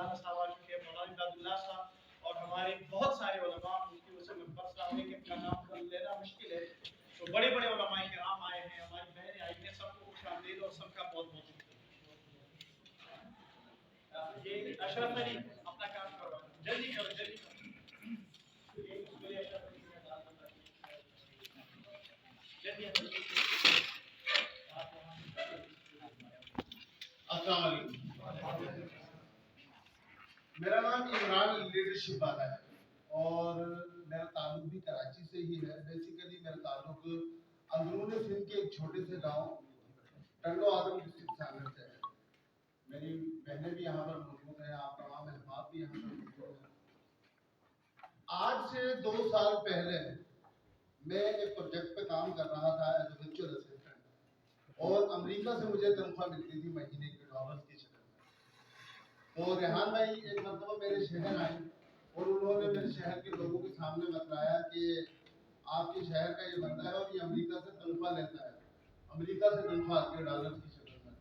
مولانا صاحب آ چکے ہیں, مولانا عبداللہ صاحب اور ہمارے بہت سارے علماء, اس کی وجہ سے میں بس رہا ہوں کہ ان کا نام لینا مشکل ہے. تو بڑے بڑے علماء کرام آئے ہیں, ہماری بہنیں آئی ہیں, سب کو خوش آمدید اور سب کا بہت بہت شکریہ. یہ اشرف علی اپنا کام کرو, جلدی کرو جلدی کرو. السلام علیکم. میرا نام عمران لیڈرشپ والا ہے اور میرا تعلق بھی کراچی سے ہی ہے. بیسیکلی میرا تعلق اندرون سندھ کے ایک چھوٹے سے گاؤں ٹنڈو آدم ڈسٹرکٹ سانگر سے ہے. میری بہنیں بھی یہاں پر موجود ہیں, آپ تمام احباب بھی یہاں پر موجود ہیں. آج سے 2 سال پہلے میں ایک پروجیکٹ پہ کام کر رہا تھا ایز اے ورچوئل اسسٹنٹ, اور امریکہ سے مجھے تنخواہ ملتی تھی مہینے کے ڈالرز کی شکل میں. تو ریحان بھائی ایک مرتبہ میرے شہر آئے اور انہوں نے میرے شہر کے لوگوں کے سامنے بتلایا کہ آپ کے شہر کا یہ بندہ ہے اور یہ امریکہ سے تنخواہ لیتا ہے, امریکہ سے تنخواہ آتی ہے ڈالرز کی شکل میں.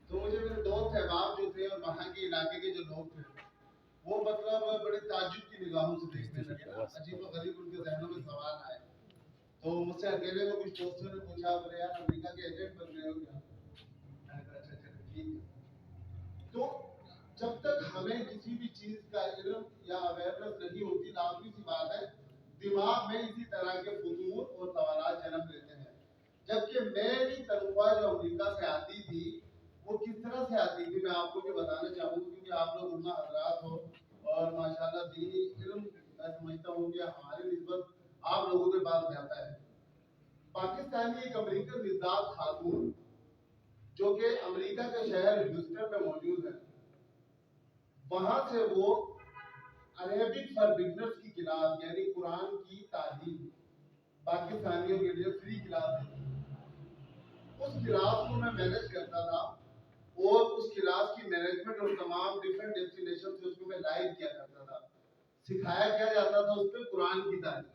تو مجھے میرے دوست احباب جو تھے اور وہاں کے علاقے کے جو لوگ تھے وہ مطلب بڑے تعجب کی نگاہوں سے دیکھنے لگے. عجیب و غریب ان کے ذہنوں میں سوال آئے. تو مجھ سے اکیلے میں کچھ دوستوں نے پوچھا, بولے یار امریکہ کے ایجنٹ بن گئے ہو کیا؟ میں نے کہا اچھا چلو ٹھیک ہے. تو جب تک ہمیں کسی بھی چیز کا علم یا اویئرنیس نہیں ہوتی, لازمی سی بات ہے دماغ میں اسی طرح کے فضول اور سوالات جنم لیتے ہیں. جبکہ میری تنخواہ جو امریکہ سے آتی تھی وہ کس طرح سے آتی تھی میں آپ کو بھی بتانا چاہوں گا, کیونکہ آپ لوگ علماء حضرات ہو اور ماشاءاللہ دینی علم میں سمجھتا ہوں کہ ہماری نسبت آپ لوگوں کے پاس زیادہ ہے. پاکستانی ایک امریکن مزاج خاتون جو کہ امریکہ کے شہر ہیوسٹن میں موجود ہے, وہاں سے وہ عربک فار بگنرز کی کلاس یعنی قرآن کی تعلیم پاکستانیوں کے لیے فری کلاس ہے. اس کلاس کو میں مینیج کرتا تھا اور اس کلاس کی مینجمنٹ اور تمام ڈیفرنٹ ڈیسٹینیشن سے اس کو میں لائیو کیا کرتا تھا. سکھایا کیا جاتا تھا اس پہ قرآن کی تعلیم,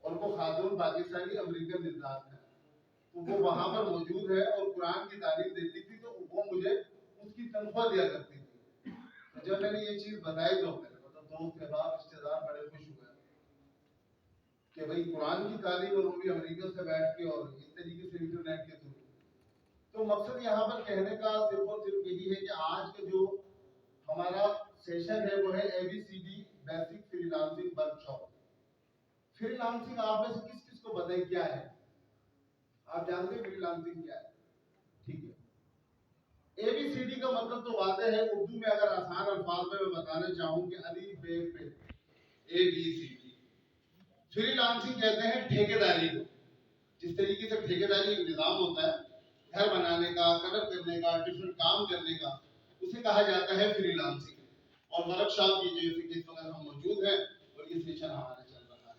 اور وہ خاتون پاکستانی امریکن مزاج ہے. تو وہ وہاں پر موجود ہے اور قرآن کی تعلیم دیتی تھی, تو وہ مجھے اس کی تنخواہ دیا کرتی تھی. جب میں نے یہ چیز بتائی تو میرے مطلب دوست احباب رشتے دار بڑے خوش ہوئے کہ بھائی قرآن کی تعلیم اور وہ بھی امریکہ سے بیٹھ کے اور اس طریقے سے انٹرنیٹ کے تھرو. تو مقصد یہاں پر کہنے کا صرف اور صرف یہی ہے کہ آج کا جو ہمارا سیشن ہے وہ ہے ABCD basic free lancing work shop. Free lancing آپ میں سے کس کس کو پتہ ہے کیا ہے؟ آپ جانتے ہیں فری لانسنگ کیا ہے؟ ٹھیک ہے. ABCD کا مطلب تو واضح ہے, اردو میں اگر آسان الفاظ میں بتانا چاہوں کہ الف ب پ ABCD. فری لانسنگ کہتے ہیں ٹھیکیداری کو. جس طریقے سے ٹھیکیداری ایک نظام ہوتا ہے گھر بنانے کا, کلر کرنے کا, ڈفرنٹ کام کرنے کا, اسے کہا جاتا ہے فری لانسنگ. اور ورک شاپ کی جیسے کہ اس وقت ہم موجود ہیں اور یہ سیشن ہمارا چل رہا ہے.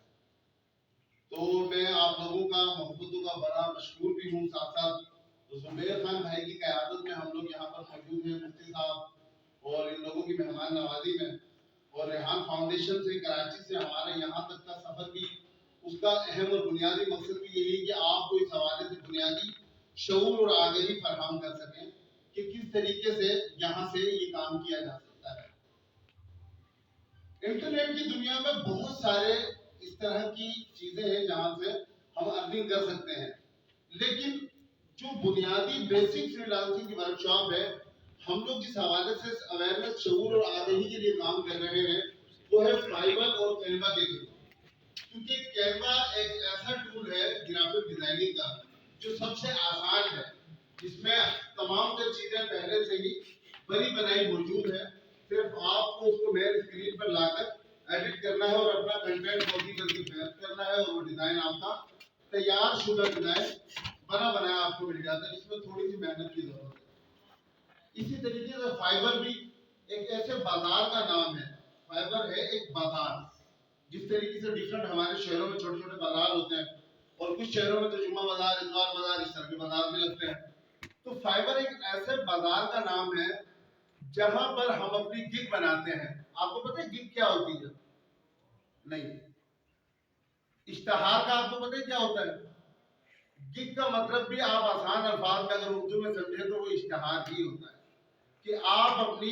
تو میں آپ لوگوں کا محبتوں کا بڑا مشکور بھی ہوں. ساتھ ساتھ زبیر خان بھائی کی قیادت میں ہم لوگ یہاں پر موجود ہیں, مفتی صاحب اور ان لوگوں کی مہمان نوازی میں. اور ریحان فاؤنڈیشن سے کراچی سے ہمارے یہاں تک کا سفر بھی اس کا اہم اور بنیادی مقصد بھی یہی ہے کہ آپ کو اس حوالے سے بنیادی شعور اور آگہی فراہم کر سکیں کہ کس طریقے سے یہاں سے یہ کام کیا جا سکتا ہے. انٹرنیٹ کی دنیا میں بہت سارے اس طرح کی چیزیں ہیں جہاں سے ہم ارننگ کر سکتے ہیں, لیکن جو بنیادی بیسک فری لانسنگ کی ورک شاپ ہے, ہم لوگ جس حوالے سے اویئرنیس شعور اور آگہی کے لیے کام کر رہے ہیں وہ ہے فائبر اور کینوا کے تھرو. کیونکہ کینوا ایک ایسا ٹول ہے گرافک ڈیزائننگ کا جو سب سے آسان ہے, جس میں تمام جو چیزیں پہلے سے ہی بنی بنائی موجود ہے. صرف آپ کو اس کو مین اسکرین پر لا کر ایڈٹ کرنا ہے اور اپنا کنٹینٹ کاپی کر کے پیسٹ کرنا ہے, اور وہ ڈیزائن آپ کا تیار شدہ ڈیزائن بنا بنایا آپ کو مل جاتا ہے, جس میں تھوڑی سی محنت کی ضرورت ہے. اسی طریقے سے فائبر بھی ایک ایسے بازار کا نام ہے. فائبر ہے ایک بازار, جس طریقے سے ڈفرنٹ ہمارے شہروں میں چھوٹے چھوٹے بازار ہوتے ہیں اور کچھ شہروں میں تو جمعہ بازار, اتوار بازار, اس طرح کے بازار بھی لگتے ہیں. تو فائبر ایک ایسے بازار کا نام ہے جہاں پر ہم اپنی گگ بناتے ہیں. آپ کو پتہ ہے گگ کیا ہوتی ہے؟ نہیں. اشتہار کا آپ کو پتہ ہے کیا ہوتا ہے؟ گگ کا مطلب بھی آپ آسان الفاظ میں اگر اردو میں سمجھیں تو وہ اشتہار ہی ہوتا ہے کہ آپ اپنی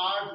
8,